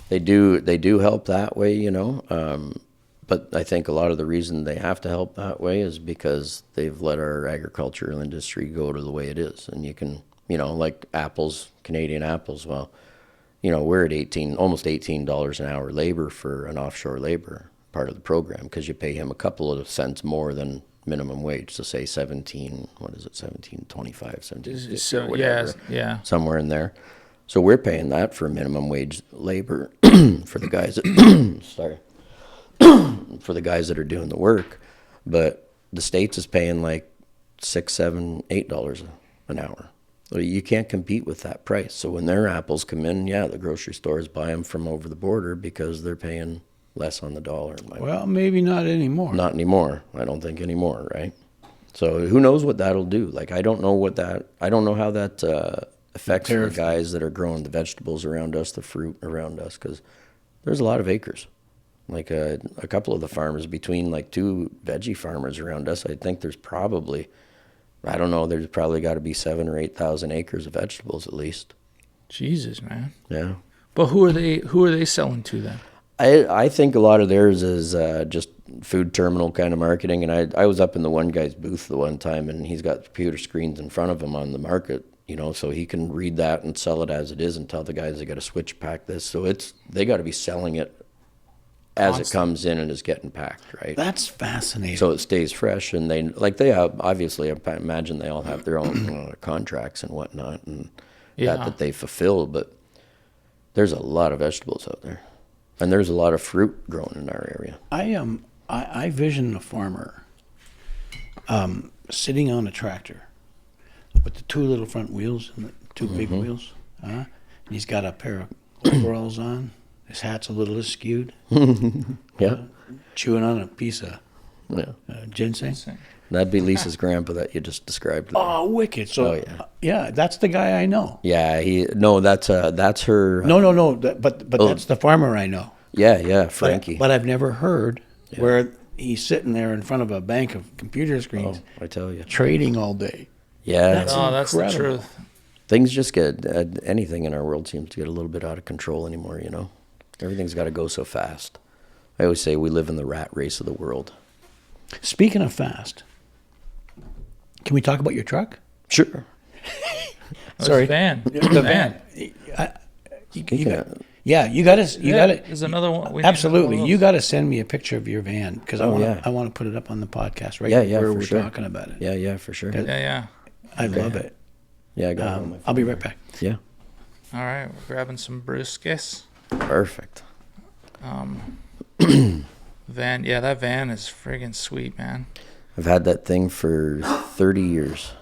They do help that way, but I think a lot of the reason they have to help that way is because they've let our agricultural industry go to the way it is. And you can, like apples, Canadian apples, well, we're at almost $18 an hour labor for an offshore labor part of the program, because you pay him a couple of cents more than minimum wage. So say 17.25, 17.50 So or whatever, yeah, somewhere in there. So we're paying that for minimum wage labor for the guys that, sorry, for the guys that are doing the work. But the States is paying like $6, $7, $8 an hour. So you can't compete with that price. So when their apples come in, the grocery stores buy them from over the border because they're paying less on the dollar. Well, maybe not anymore. Not anymore. I don't think anymore, right? So who knows what that'll do? Like, I don't know how that affects the guys that are growing the vegetables around us, the fruit around us, because there's a lot of acres. Like a couple of the farmers, between like two veggie farmers around us, I think there's probably, I don't know, there's probably got to be 7,000 or 8,000 acres of vegetables at least. Jesus, man. Yeah. But who are they selling to then? I think a lot of theirs is just food terminal kind of marketing. And I was up in the one guy's booth the one time, and he's got computer screens in front of him on the market, so he can read that and sell it as it is and tell the guys they got to switch pack this. So they got to be selling it as it comes in and is getting packed, right? That's fascinating. So it stays fresh, and they have, obviously, I imagine they all have their own contracts and whatnot, and that they fulfill. But there's a lot of vegetables out there, and there's a lot of fruit growing in our area. I vision a farmer sitting on a tractor with the two little front wheels and the two big wheels. And he's got a pair of overalls on. His hat's a little askewed. Yeah. Chewing on a piece of ginseng. That'd be Lisa's grandpa that you just described. Oh, wicked! So, that's the guy I know. Yeah, that's her. No. But that's the farmer I know. Yeah, Frankie. But I've never heard where he's sitting there in front of a bank of computer screens. Oh, I tell you, trading all day. Yeah, that's the truth. Things just get anything in our world seems to get a little bit out of control anymore. Everything's got to go so fast. I always say we live in the rat race of the world. Speaking of fast, can we talk about your truck? Sure. Sorry, van. The van. You got to. There's another one. Absolutely, you got to send me a picture of your van, because I want to put it up on the podcast where we're sure. talking about it. Yeah, for sure. Yeah. I love it. Yeah, I got it on my phone. I'll be right back. Yeah. All right, we're grabbing some briskets. Perfect. Van, that van is friggin' sweet, man. I've had that thing for 30 years.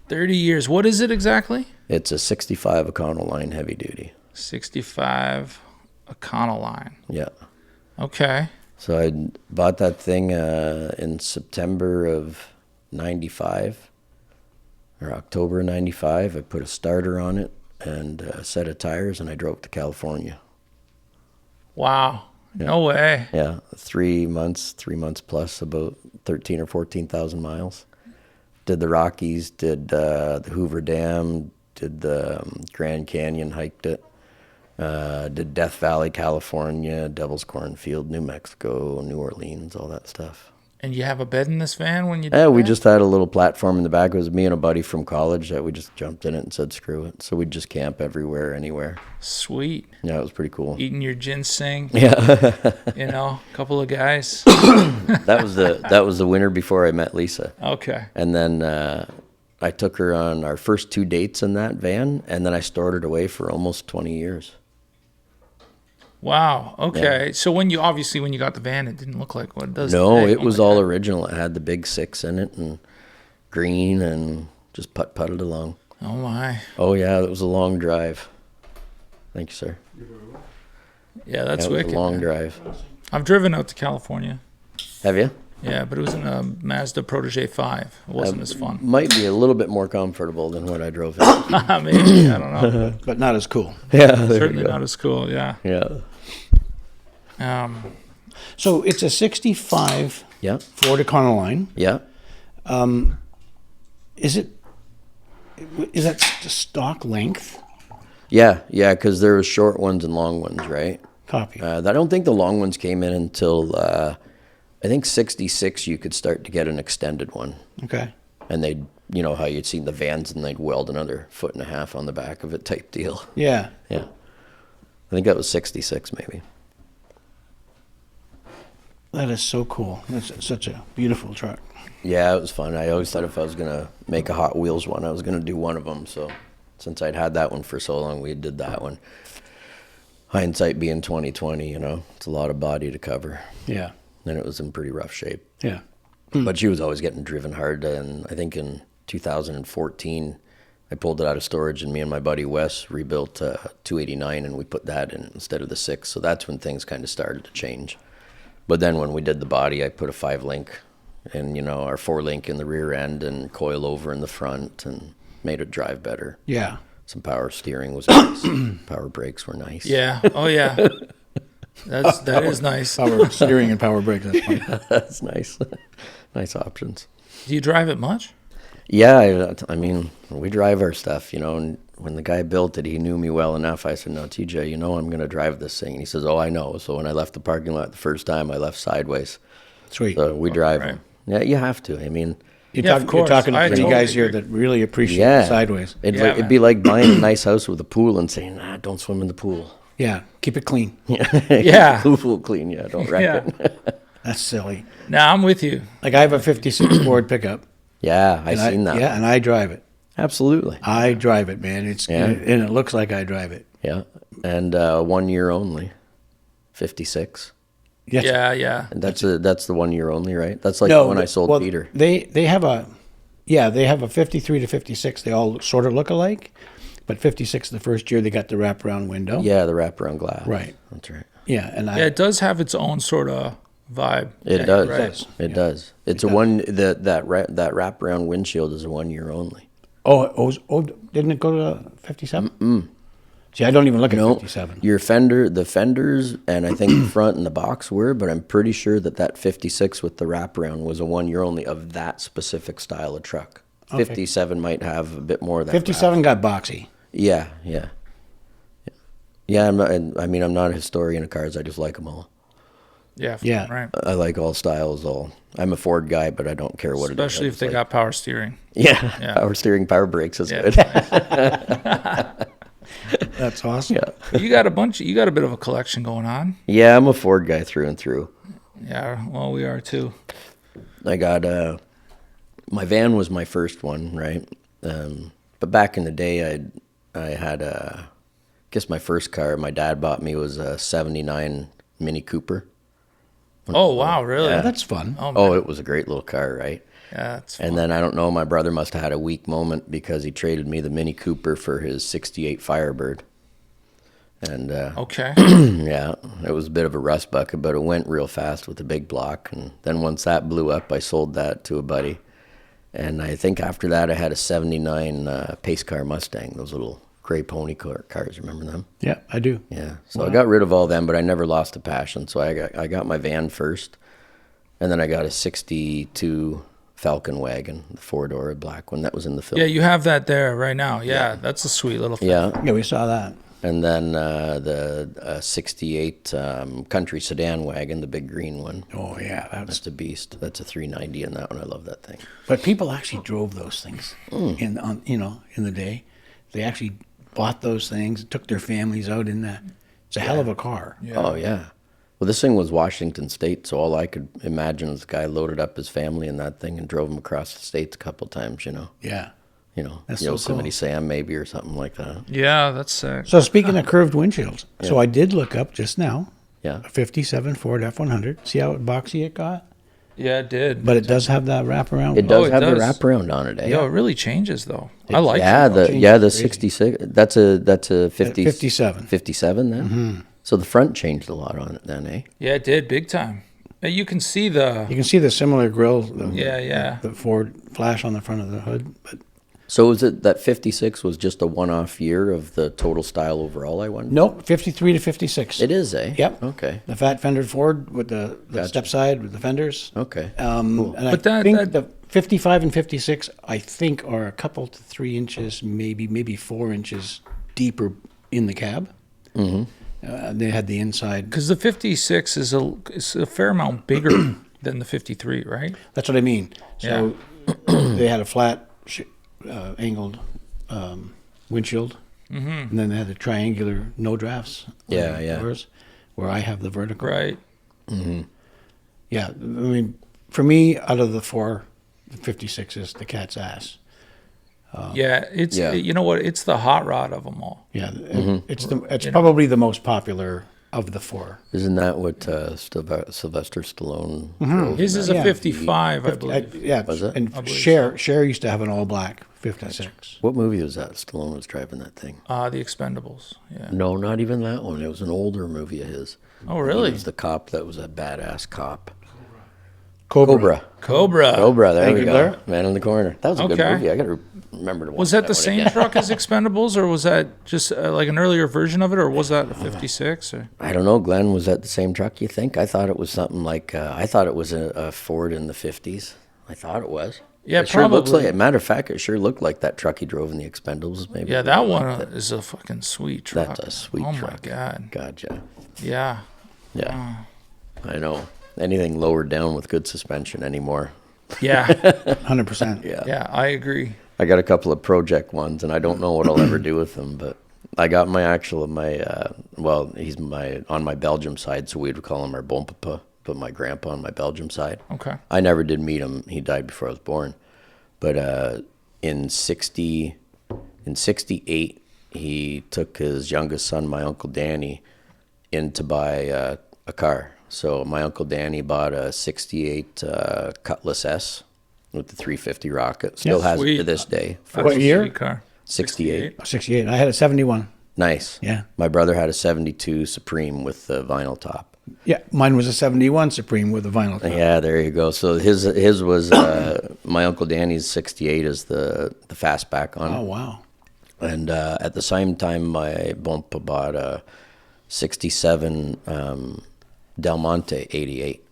30 years. What is it exactly? It's a 65 Econoline heavy duty. 65 Econoline. Yeah. Okay. So I bought that thing in September of 95 or October 95. I put a starter on it and a set of tires, and I drove to California. Wow. No way. Yeah, 3 months plus, about 13 or 14,000 miles. Did the Rockies, did the Hoover Dam, did the Grand Canyon, hiked it. Did Death Valley, California, Devil's Cornfield, New Mexico, New Orleans, all that stuff. And you have a bed in this van when you did Yeah, we that? just had a little platform in the back. It was me and a buddy from college that we just jumped in it and said, screw it. So we'd just camp everywhere, anywhere. Sweet. Yeah, it was pretty cool. Eating your ginseng. Yeah. A couple of guys. That was the winter before I met Lisa. Okay. And then I took her on our first 2 dates in that van, and then I stored it away for almost 20 years. Wow. Okay. Yeah. So when you got the van, it didn't look like what it does. No, today. it was all original. It had the big 6 in it and green, and just putted along. Oh my. Oh yeah, it was a long drive. Thank you, sir. Yeah, that's wicked. It was a long drive. I've driven out to California. Have you? Yeah, but it was in a Mazda Protege 5. It wasn't as fun. Might be a little bit more comfortable than what I drove in. Maybe, I don't know. But not as cool. Yeah, certainly not as cool. Yeah. Yeah. So it's a 65 Ford Econoline. Yeah. Is that the stock length? Yeah, yeah, because there was short ones and long ones, right? Copy. I don't think the long ones came in until I think '66. You could start to get an extended one, Okay. and they'd, you know how you'd seen the vans and they'd weld another 1.5 feet on the back of it type deal. Yeah. Yeah, I think that was '66 maybe. That is so cool. That's such a beautiful truck. Yeah, it was fun. I always thought if I was gonna make a Hot Wheels one, I was gonna do one of them. So since I'd had that one for so long, we did that one. Hindsight being 2020, you know, it's a lot of body to cover, Yeah. and it was in pretty rough shape. Yeah. But she was always getting driven hard, and I think in 2014, I pulled it out of storage, and me and my buddy Wes rebuilt 289, and we put that in instead of the 6. So that's when things kind of started to change. But then when we did the body, I put a 5-link and, you know, our 4-link in the rear end and coil over in the front and made it drive better. Yeah. Some power steering was nice. Power brakes were nice. Yeah. Oh yeah. That is nice. Power steering and power brakes. That's fine. That's nice. Nice options. Do you drive it much? Yeah, I mean, we drive our stuff, you know, and when the guy built it, he knew me well enough. I said, no, TJ, you know I'm going to drive this thing. And he says, oh, I know. So when I left the parking lot the first time, I left sideways. Sweet. So we drive right. them. Yeah, you have to. I mean, Yeah, of You're course. talking to I three totally guys here agree. that really appreciate yeah. sideways. It'd, Yeah, like, it'd man. be like buying a nice house with a pool and saying, nah, don't swim in the pool. Yeah. Keep it clean. Yeah. Pool clean, yeah, don't wreck Yeah. it. That's silly. Now I'm with you. Like I have a 56 Ford pickup. Yeah, I and seen that. Yeah, and I drive it. Absolutely. I drive it, man. It's Yeah. and it looks like I drive it. Yeah. And 1 year only. 56. Yes. Yeah. And that's the 1 year only, right? That's like No, when I sold well, Peter. They have a 53 to 56. They all sort of look alike, but 56 the first year they got the wraparound window. Yeah, the wraparound glass. Right. That's right. Yeah, and Yeah, it does have its own sort of vibe. It Yeah, does. right. It does. It's a one that wraparound windshield is a 1 year only. Didn't it go to 57? See, I don't even look at No, 57. the fenders, and I think the front and the box were, but I'm pretty sure that 56 with the wraparound was a 1 year only of that specific style of truck. Okay. 57 might have a bit more of that. 57 got boxy. Yeah. I'm not a historian of cars. I just like them all. Yeah. Yeah. Right. I like all styles. I'm a Ford guy, but I don't care what it is. Especially if they got power steering. Yeah, power steering, power brakes is Yeah. good. That's awesome. Yeah. You got a bit of a collection going on. Yeah, I'm a Ford guy through and through. Yeah. Well, we are too. I got my van was my first one, right? But back in the day, I had I guess my first car my dad bought me was a '79 Mini Cooper. Oh wow, really? Yeah, that's fun. Oh, man. Oh, it was a great little car, right? Yeah, that's fun. And then I don't know, my brother must have had a weak moment because he traded me the Mini Cooper for his '68 Firebird. And Okay. yeah, it was a bit of a rust bucket, but it went real fast with the big block. And then once that blew up, I sold that to a buddy. And I think after that, I had a '79 pace car Mustang, those little gray pony cars. Remember them? Yeah, I do. Yeah. So I got rid of all them, but I never lost the passion. So I got my van first, and then I got a '62 Falcon wagon, the 4-door black one that was in the film. Yeah, you have that there right now. Yeah, that's a sweet little thing. Yeah. Yeah, we saw that. And then the '68 country sedan wagon, the big green one. Oh yeah, That's a beast. That's a 390 in that one. I love that thing. But people actually drove those things in the day. They actually bought those things, took their families out in that. It's a hell of a car. Yeah. Oh, yeah. Well, this thing was Washington State, so all I could imagine was the guy loaded up his family in that thing and drove them across the states a couple times, Yeah. Yosemite so cool. Sam maybe or something like that. Yeah, that's sick. So speaking of curved windshields, so I did look up just now Yeah. a '57 Ford F100. See how boxy it got? Yeah, it did. But it does have that wraparound. It does it have the does. wraparound on it, eh? Yo, it really changes though. I like yeah, it. the Crazy. 66. That's a 50, 57. 57 then? So the front changed a lot on it then, eh? Yeah, it did big time. You can see the. You can see the similar grill. Yeah. The Ford flash on the front of the hood. But So is it that 56 was just a one-off year of the total style overall, I wonder? nope, 53 to 56. It is, eh? Yep. Okay. The fat fendered Ford with the Gotcha. step side with the fenders. Okay. And But I that- think that- the 55 and 56, I think, are a couple to 3 inches, maybe 4 inches deeper in the cab. They had the inside. Because the 56 is a fair amount bigger than the 53, right? That's what I mean. So they had a flat, angled windshield, and then they had the triangular no drafts. Doors, where I have the vertical. Right. Yeah, I mean, for me, out of the four, the 56 is the cat's ass. You know what? It's the hot rod of them all. Yeah, it's probably the most popular of the four. Isn't that what Sylvester Stallone drove? His is a 55, I believe. Was it? And Cher used to have an all black 56. What movie was that? Stallone was driving that thing. The Expendables. Yeah. No, not even that one. It was an older movie of his. Oh, really? He was the cop that was a badass cop. Cobra. Cobra. There Thank we you, go. Blair. Man in the Corner. That was a good Okay. movie. I got to remember to watch Was that the one same again. truck as Expendables, or was that just like an earlier version of it, or was that a 56? Or? I don't know, Glenn. Was that the same truck you think? I thought it was something like, I thought it was a Ford in the 50s. I thought it was. Yeah, It sure looks probably. like, matter of fact, it sure looked like that truck he drove in the Expendables. Maybe. Yeah, that one is a fucking sweet truck. That's a sweet oh truck. my God. Gotcha. Yeah. Yeah. I know. Anything lowered down with good suspension anymore. Yeah. 100%. Yeah. Yeah, I agree. I got a couple of project ones, and I don't know what I'll ever do with them. But I got he's on my Belgium side, so we'd call him our bon papa, but my grandpa on my Belgium side. Okay. I never did meet him. He died before I was born. But in 68, he took his youngest son, my Uncle Danny, in to buy a car. So my Uncle Danny bought a 68 Cutlass S with the 350 rocket. Still has it to Sweet. this day. That's What a year? sweet car. 68. 68. I had a 71. Nice. Yeah. My brother had a 72 Supreme with the vinyl top. Yeah, mine was a 71 Supreme with a vinyl top. Yeah, there you go. So his was my Uncle Danny's 68 is the fastback on. Oh, wow. And at the same time, my bumpa bought a 67 Del Monte 88.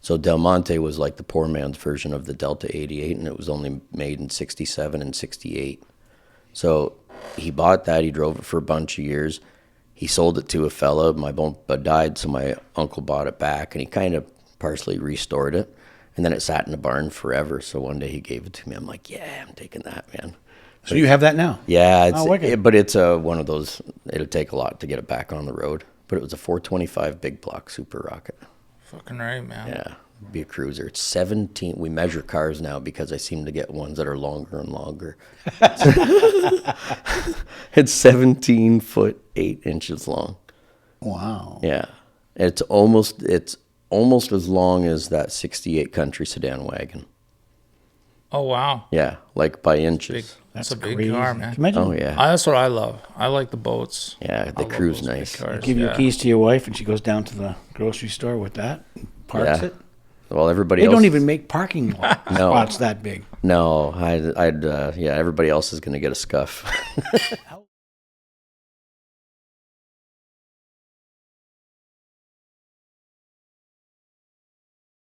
So Del Monte was like the poor man's version of the Delta 88, and it was only made in 67 and 68. So he bought that. He drove it for a bunch of years. He sold it to a fella. My bumpa died, so my uncle bought it back, and he kind of partially restored it. And then it sat in the barn forever. So one day he gave it to me. I'm like, yeah, I'm taking that, man. So you have that now? Yeah, wicked. it's one of those, it'll take a lot to get it back on the road. But it was a 425 big block Super Rocket. Fucking right, man. Yeah, it'd be a cruiser. It's 17. We measure cars now because I seem to get ones that are longer and longer. It's 17 foot 8 inches long. Wow. Yeah, it's almost as long as that 68 Country sedan wagon. Oh, wow. Yeah, like by inches. That's a big crazy. car, man. Can you imagine? Oh yeah, That's what I love. I like the boats. yeah. I The love cruise those big nice. cars, Give your yeah. keys to your wife and she goes down to the grocery store with that, parks Yeah. it. Well, everybody They else don't even make parking No. spots that big. No, everybody else is going to get a scuff.